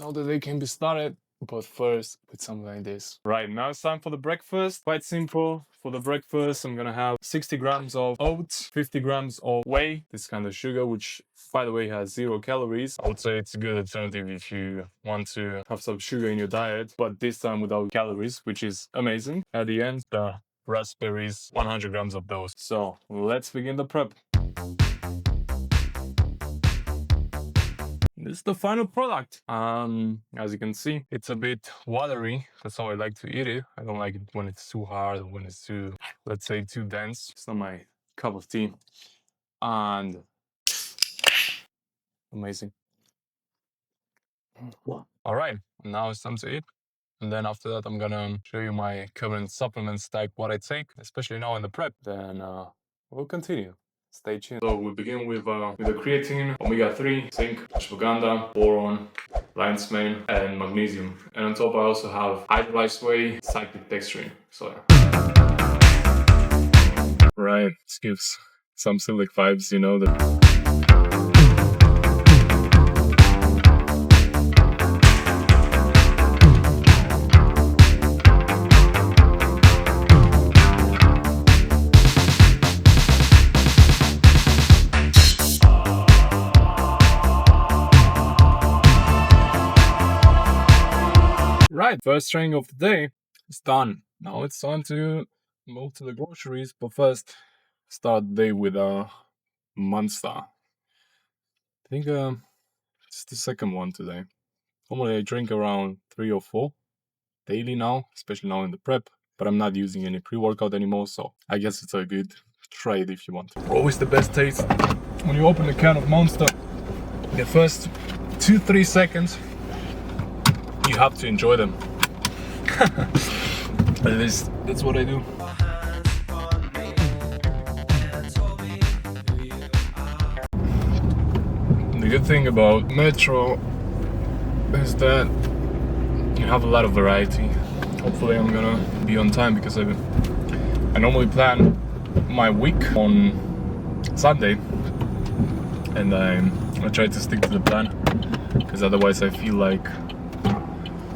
know that they can be started, but first with something like this. Right, now it's time for the breakfast. Quite simple. For the breakfast, I'm gonna have 60 grams of oats, 50 grams of whey, this kind of sugar, which by the way has 0 calories. I would say it's a good alternative if you want to have some sugar in your diet, but this time without calories, which is amazing. At the end, the raspberries, 100 grams of those. So let's begin the prep. This is the final product. As you can see, it's a bit watery. That's how I like to eat it. I don't like it when it's too hard or when it's too, let's say, too dense. It's not my cup of tea. And amazing. All right, now it's time to eat. And then after that, I'm gonna show you my current supplement stack, what I take, especially now in the prep. Then we'll continue. Stay tuned. So we begin with the creatine, omega-3, zinc, ashwagandha, boron, lion's mane, and magnesium. And on top I also have hydrolyzed whey, cyclic dextrin. So yeah. Right, this gives some silly vibes, you know, that. Right, first training of the day is done. Now it's time to move to the groceries, but first start the day with a Monster. I think it's the second one today. Normally I drink around 3 or 4 daily now, especially now in the prep, but I'm not using any pre-workout anymore, so I guess it's a good trade if you want. Always the best taste when you open a can of Monster. The first 2-3 seconds you have to enjoy them. At least that's what I do. The good thing about Metro is that you have a lot of variety. Hopefully I'm gonna be on time because I normally plan my week on Sunday, and I try to stick to the plan because otherwise I feel like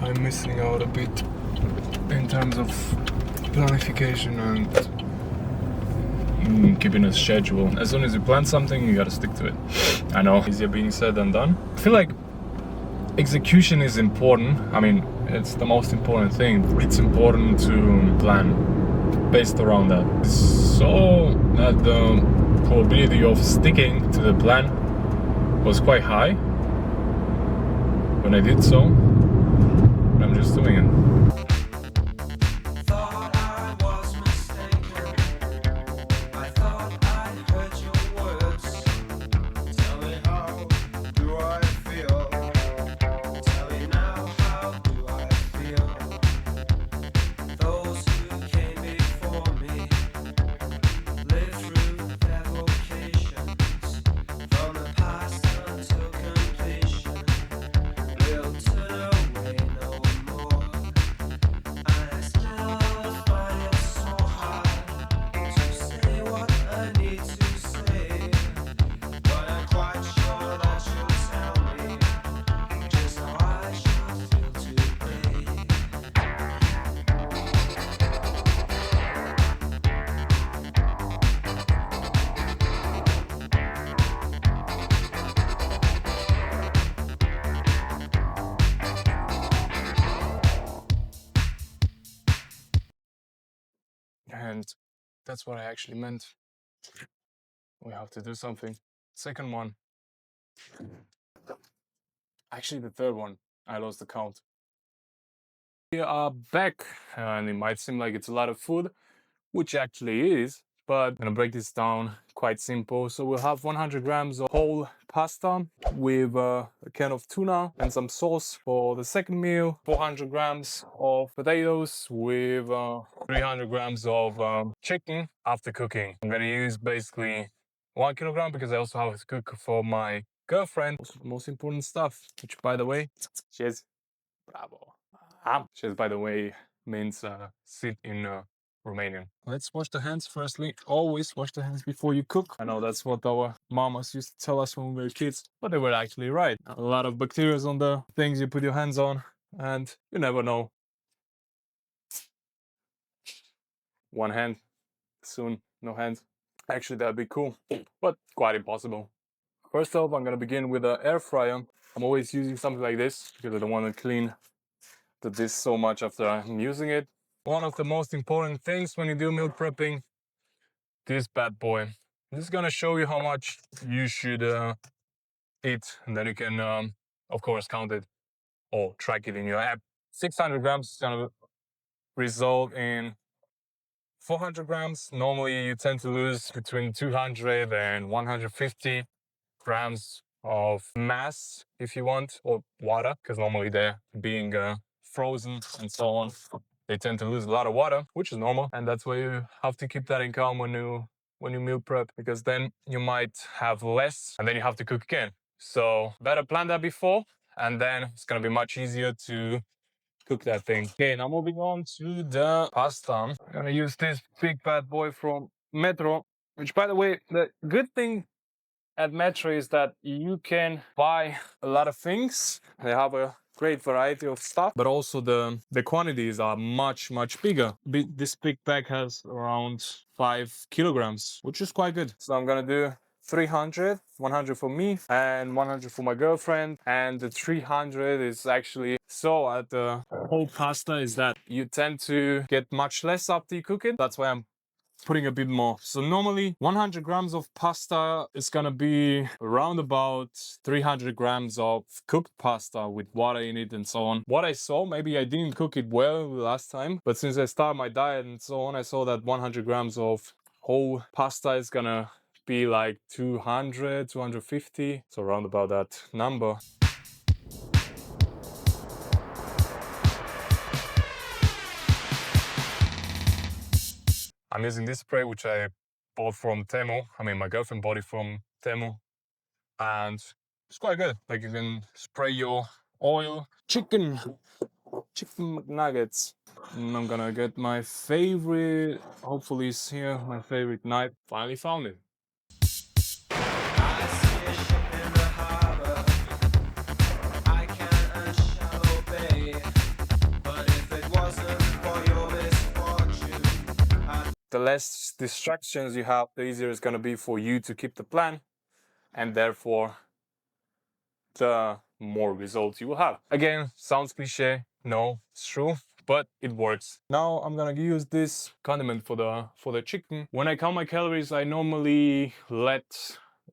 I'm missing out a bit in terms of planification and keeping a schedule. As soon as you plan something, you gotta stick to it. I know, easier being said than done. I feel like execution is important. I mean, it's the most important thing. It's important to plan based around that. So that the probability of sticking to the plan was quite high when I did so. I'm just doing it. And that's what I actually meant. We have to do something. Second one. Actually, the third one. I lost the count. We are back, and it might seem like it's a lot of food, which actually is, but I'm gonna break this down quite simple. So we'll have 100 grams of whole pasta with a can of tuna and some sauce for the second meal, 400 grams of potatoes with 300 grams of chicken after cooking. I'm gonna use basically 1 kilogram because I also have to cook for my girlfriend. Most important stuff, which by the way, cheers, bravo. Cheers, by the way, means sit in Romanian. Let's wash the hands firstly. Always wash the hands before you cook. I know that's what our mamas used to tell us when we were kids, but they were actually right. A lot of bacteria on the things you put your hands on, and you never know. One hand, soon no hands. Actually, that'd be cool, but quite impossible. First off, I'm gonna begin with an air fryer. I'm always using something like this because I don't want to clean the dish so much after I'm using it. One of the most important things when you do meal prepping, this bad boy. This is gonna show you how much you should eat, and then you can, of course, count it or track it in your app. 600 grams is gonna result in 400 grams. Normally, you tend to lose between 200 and 150 grams of mass if you want, or water, because normally they're being frozen and so on. They tend to lose a lot of water, which is normal, and that's why you have to keep that in count when you meal prep, because then you might have less and then you have to cook again. So better plan that before, and then it's gonna be much easier to cook that thing. Okay, now moving on to the pasta. I'm gonna use this big bad boy from Metro, which, by the way, the good thing at Metro is that you can buy a lot of things. They have a great variety of stuff, but also the quantities are much bigger. This big bag has around 5 kilograms, which is quite good. So I'm gonna do 300, 100 for me and 100 for my girlfriend, and the 300 is actually so at the whole pasta is that you tend to get much less after you cook it. That's why I'm putting a bit more. So normally 100 grams of pasta is gonna be around about 300 grams of cooked pasta with water in it and so on. What I saw, maybe I didn't cook it well last time, but since I started my diet and so on, I saw that 100 grams of whole pasta is gonna be like 200, 250. So around about that number. I'm using this spray, which I bought from Temu. I mean, my girlfriend bought it from Temu, and it's quite good. Like, you can spray your oil, chicken nuggets. And I'm gonna get my favorite, hopefully it's here, my favorite knife. Finally found it. The less distractions you have, the easier it's going to be for you to keep the plan, and therefore the more results you will have. Again, sounds cliche, no, it's true, but it works. Now I'm gonna use this condiment for the chicken. When I count my calories, I normally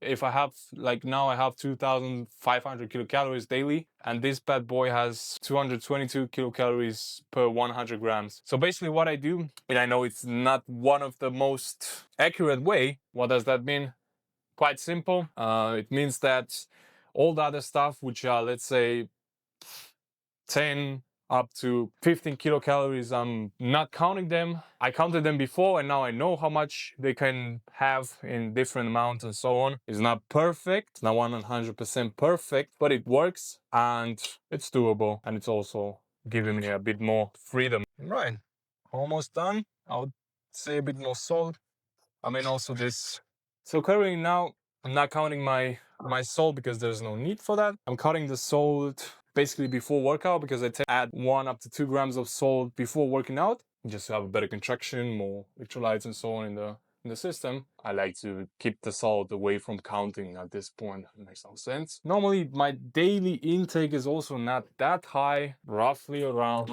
if I have, like now I have 2,500 kilocalories daily, and this bad boy has 222 kilocalories per 100 grams. So basically what I do, and I know it's not one of the most accurate way. What does that mean? Quite simple. It means that all the other stuff, which are, let's say, 10 up to 15 kilocalories, I'm not counting them. I counted them before, and now I know how much they can have in different amounts and so on. It's not perfect, it's not 100% perfect, but it works and it's doable, and it's also giving me a bit more freedom. Right, almost done. I would say a bit more salt. I mean, also this. So currently now, I'm not counting my salt because there's no need for that. I'm cutting the salt basically before workout, because I tend to add 1 up to 2 grams of salt before working out, just to have a better contraction, more electrolytes and so on in the system. I like to keep the salt away from counting at this point. It makes no sense. Normally my daily intake is also not that high, roughly around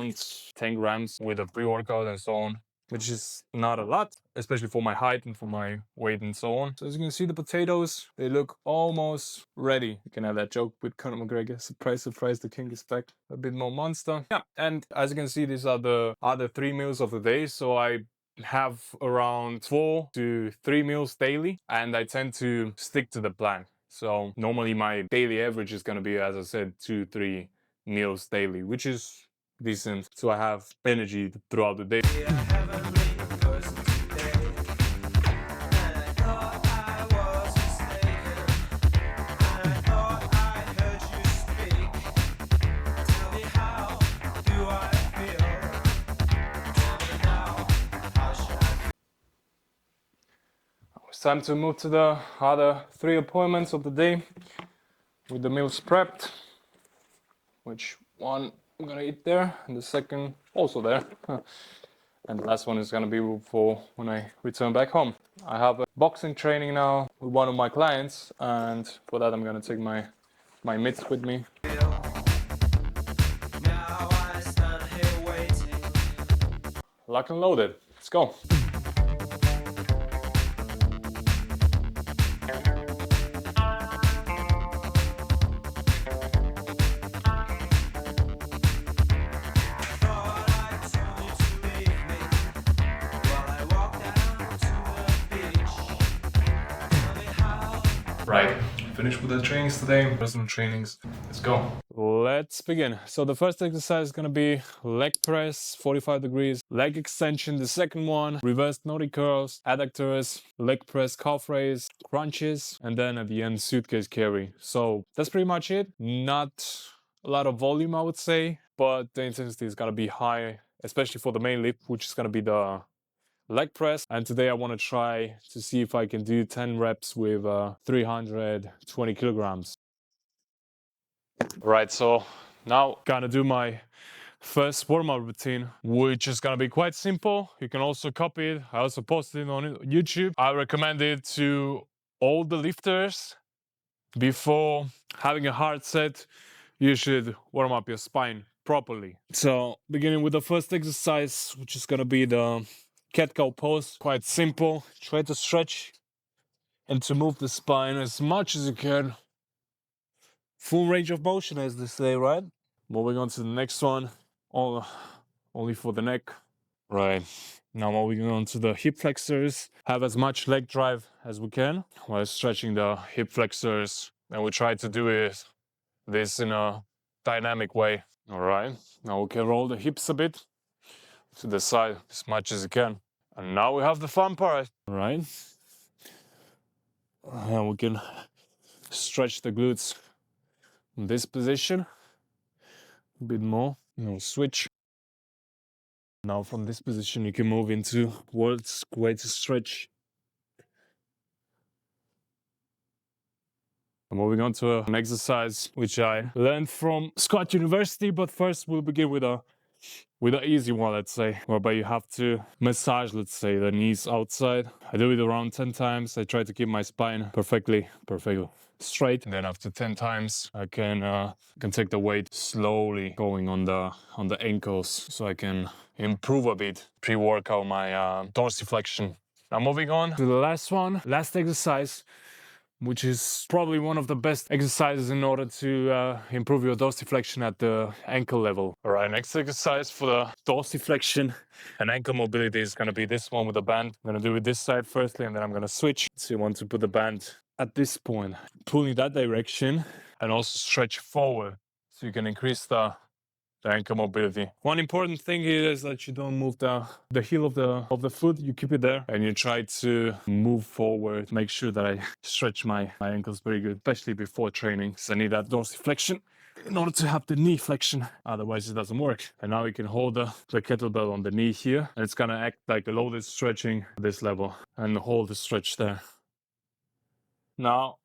10 grams with a pre-workout and so on, which is not a lot, especially for my height and for my weight and so on. So as you can see, the potatoes, they look almost ready. You can have that joke with Conor McGregor. Surprise, surprise, the king is back. A bit more monster. Yeah, and as you can see, these are the other 3 meals of the day. So I have around 4 to 3 meals daily, and I tend to stick to the plan. So normally my daily average is going to be, as I said, 2-3 meals daily, which is decent, so I have energy throughout the day. time to move to the other 3 appointments of the day with the meals prepped, which one I'm gonna eat there and the second also there. And the last one is gonna be for when I return back home. I have a boxing training now with one of my clients, and for that I'm gonna take my mitts with me. Lock and loaded. Let's go. Right, finished with the trainings today, personal trainings. Let's go. Let's begin. So the first exercise is gonna be leg press, 45 degrees, leg extension. The second one, reverse Nordic curls, adductors, leg press, calf raise, crunches, and then at the end, suitcase carry. So that's pretty much it. Not a lot of volume, I would say, but the intensity is gonna be high, especially for the main lift, which is gonna be the leg press. And today I want to try to see if I can do 10 reps with 320 kilograms. Right, so now gonna do my first warm-up routine, which is gonna be quite simple. You can also copy it. I also posted it on YouTube. I recommend it to all the lifters. Before having a hard set, you should warm up your spine properly. So beginning with the first exercise, which is gonna be the cat-cow pose. Quite simple. Try to stretch and to move the spine as much as you can. Full range of motion, as they say, right? Moving on to the next one. Only for the neck. Right. Now moving on to the hip flexors. Have as much leg drive as we can while stretching the hip flexors. And we try to do this in a dynamic way. All right. Now we can roll the hips a bit to the side as much as you can. And now we have the fun part, right? And we can stretch the glutes in this position a bit more. Now switch. Now from this position you can move into world's greatest stretch. I'm moving on to an exercise which I learned from Scott University, but first we'll begin with an easy one, let's say, whereby you have to massage, let's say, the knees outside. I do it around 10 times. I try to keep my spine perfectly straight. And then after 10 times, I can take the weight slowly going on the ankles, so I can improve a bit pre-workout my dorsiflexion. Now moving on to the last exercise, which is probably one of the best exercises in order to improve your dorsiflexion at the ankle level. All right, next exercise for the dorsiflexion and ankle mobility is going to be this one with the band. I'm going to do it this side firstly, and then I'm going to switch. So you want to put the band at this point, pull in that direction, and also stretch forward so you can increase the ankle mobility. One important thing here is that you don't move the heel of the foot. You keep it there and you try to move forward. Make sure that I stretch my ankles very good, especially before training, because I need that dorsiflexion in order to have the knee flexion. Otherwise it doesn't work. And now you can hold the kettlebell on the knee here, and it's gonna act like a loaded stretching at this level, and hold the stretch there. Now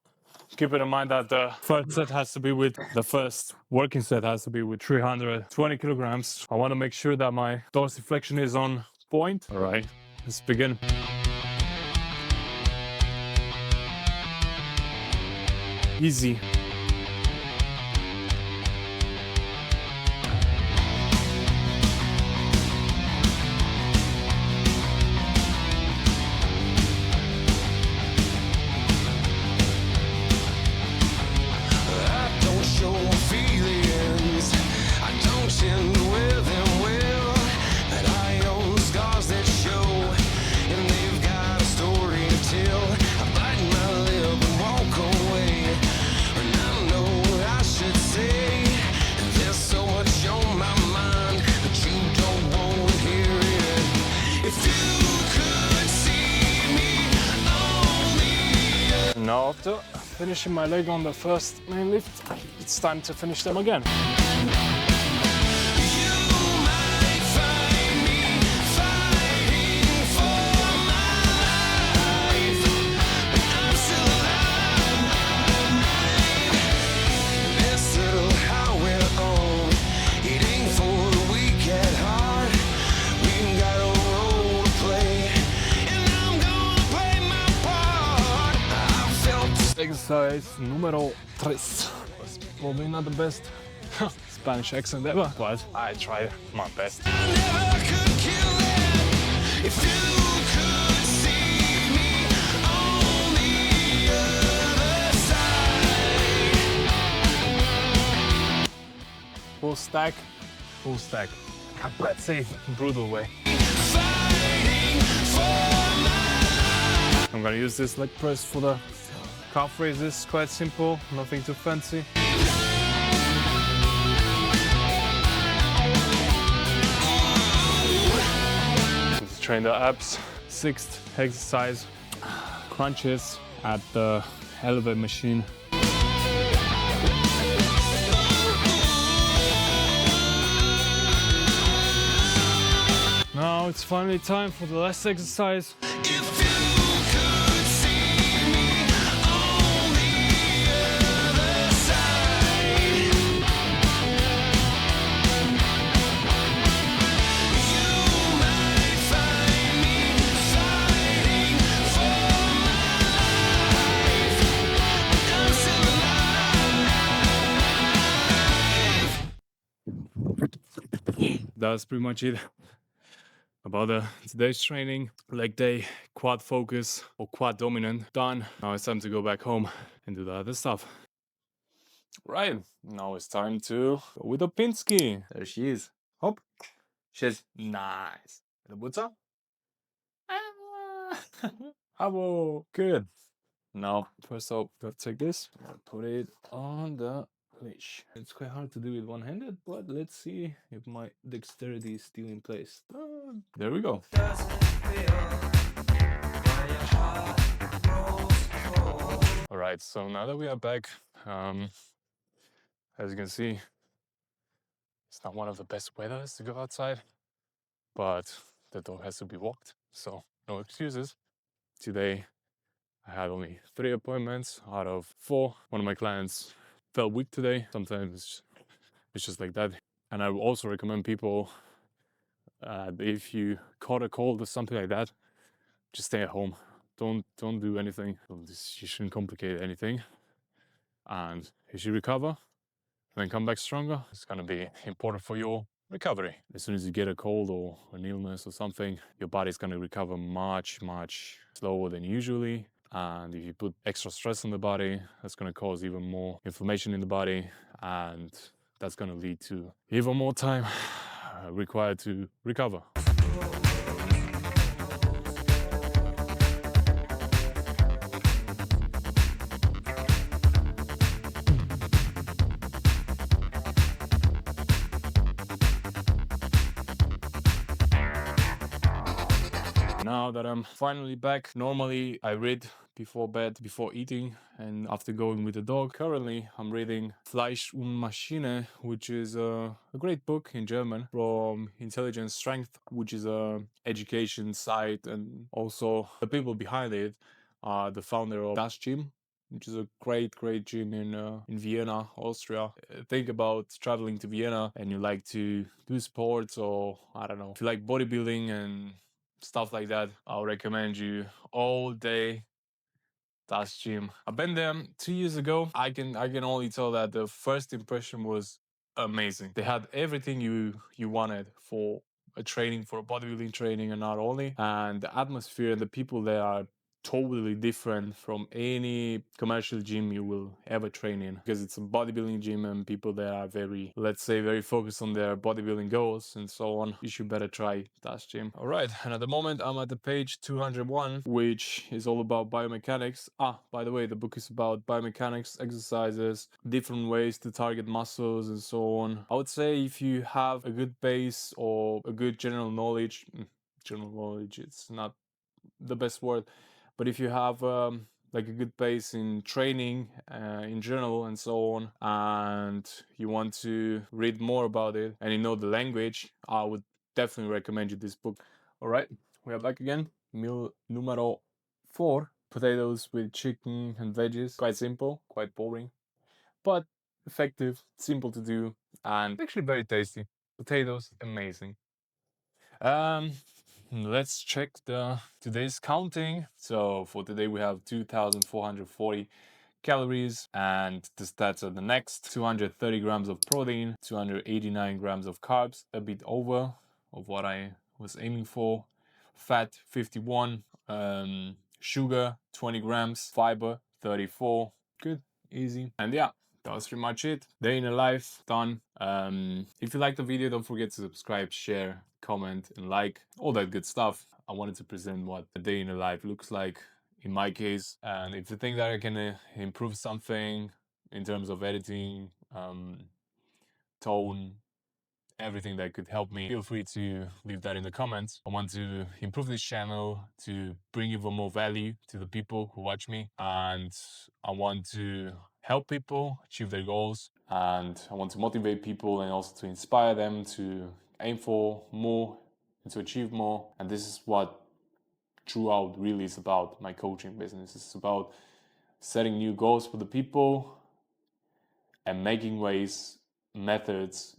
keep in mind that the first working set has to be with 320 kilograms. I want to make sure that my dorsiflexion is on point. All right, let's begin. Easy. Now after finishing my leg on the first main lift, it's time to finish them again. exercise número 3. Was probably not the best Spanish accent ever, but I tried my best. Full stack. Let's say brutal way. I'm gonna use this leg press for the calf raises. Quite simple, nothing too fancy. Let's train the abs. 6th exercise, crunches at the elevate machine. Now it's finally time for the last exercise. That's pretty much it about today's training. Leg day, quad focus or quad dominant, done. Now it's time to go back home and do the other stuff. Right, now it's time to go with Hopinsky. There she is. Hop. She's nice. The boots up. Bravo. Good. Now, first up, gotta take this and put it on the leash. It's quite hard to do with one-handed, but let's see if my dexterity is still in place. There we go. Alright, so now that we are back, as you can see, it's not one of the best weathers to go outside, but the dog has to be walked, so no excuses. Today, I had only 3 appointments out of 4. One of my clients felt weak today. Sometimes it's just like that. And I would also recommend people, if you caught a cold or something like that, just stay at home. Don't do anything. You shouldn't complicate anything. And if you recover, then come back stronger. It's gonna be important for your recovery. As soon as you get a cold or an illness or something, your body's gonna recover much slower than usually. And if you put extra stress on the body, that's going to cause even more inflammation in the body, and that's going to lead to even more time required to recover. Now that I'm finally back, normally I read before bed, before eating, and after going with the dog. Currently, I'm reading Fleisch und Maschine, which is a great book in German from Intelligent Strength, which is a education site, and also the people behind it are the founder of Das Gym, which is a great gym in Vienna, Austria. Think about traveling to Vienna and you like to do sports, or I don't know, if you like bodybuilding and stuff like that, I'll recommend you all day Das Gym. I've been there 2 years ago. I can only tell that the first impression was amazing. They had everything you wanted for a training, for a bodybuilding training, and not only. And the atmosphere and the people there are totally different from any commercial gym you will ever train in, because it's a bodybuilding gym and people there are very, let's say, very focused on their bodybuilding goals and so on. You should better try Das Gym. All right, and at the moment I'm at the page 201, which is all about biomechanics. By the way, the book is about biomechanics, exercises, different ways to target muscles and so on. I would say if you have a good base or a good general knowledge, it's not the best word, but if you have like a good base in training in general and so on, and you want to read more about it and you know the language, I would definitely recommend you this book. All right, we are back again. Meal numero 4, potatoes with chicken and veggies. Quite simple, quite boring, but effective, simple to do, and actually very tasty. Potatoes, amazing. Let's check today's counting. So for today we have 2,440 calories, and the stats are the next: 230 grams of protein, 289 grams of carbs, a bit over of what I was aiming for, fat 51, sugar 20 grams, fiber 34. Good, easy. And yeah, that was pretty much it. Day in a life done. If you liked the video, don't forget to subscribe, share, comment, and like, all that good stuff. I wanted to present what a day in a life looks like in my case, and if you think that I can improve something in terms of editing, tone, everything that could help me, feel free to leave that in the comments. I want to improve this channel to bring even more value to the people who watch me, and I want to help people achieve their goals, and I want to motivate people and also to inspire them to aim for more and to achieve more. And this is what throughout really is about my coaching business. It's about setting new goals for the people and making ways, methods,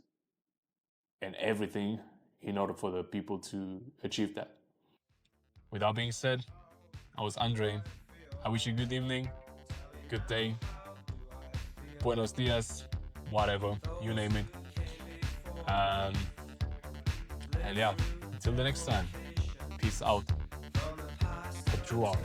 and everything in order for the people to achieve that. With that being said, I was Andre. I wish you a good evening, good day, buenos dias, whatever, you name it. And yeah, until the next time, peace out. Hope you're out.